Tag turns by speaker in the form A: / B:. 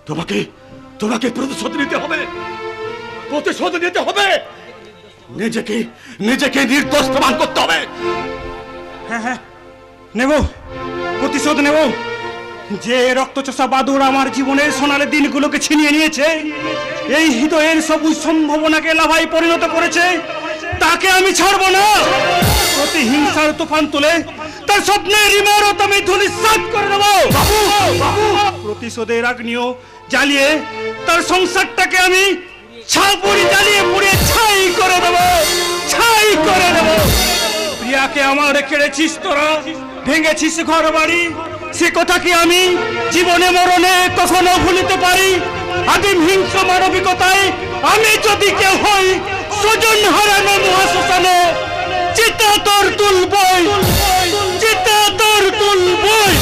A: তোমাকে তোমাকে প্রতিশোধ নিতে হবে, প্রতিশোধ নিতে হবে। নিজেকে নিজেকে নির্দোষ প্রমাণ করতে হবে।
B: হ্যাঁ হ্যাঁ, নেব, প্রতিশোধ নেব। যে রক্তচোষা বাদুড় আমার জীবনের সোনালি দিনগুলোকে ছিনিয়ে নিয়েছে, এই হৃদয়ের সবুজ সম্ভাবনাকে লাভায় পরিণত করেছে, তাকে আমি ছাড়বো না। প্রতিহিংসার তুফান তুলে তার স্বপ্নের ইমারত আমি ধূলিসাৎ করে দেবো। প্রতিশোধের আগ্নিও জ্বালিয়ে তার সংসারটাকে আমি জ্বালিয়ে পুড়িয়ে ছাই করে দেবো, ছাই করে দেবো। প্রিয়াকে আমার কেড়েছিস তোরা, ভেঙেছিস ঘর বাড়ি, সে কথা কি আমি জীবনে মরণে কখনো ভুলিতে পারি? আদিম হিংস্র মানবিকতায় আমি যদি কেউ হই স্বজন হারানো মহাশ্মশানে, চিতা তোর তুলবই, চিতা তোর তুলবই।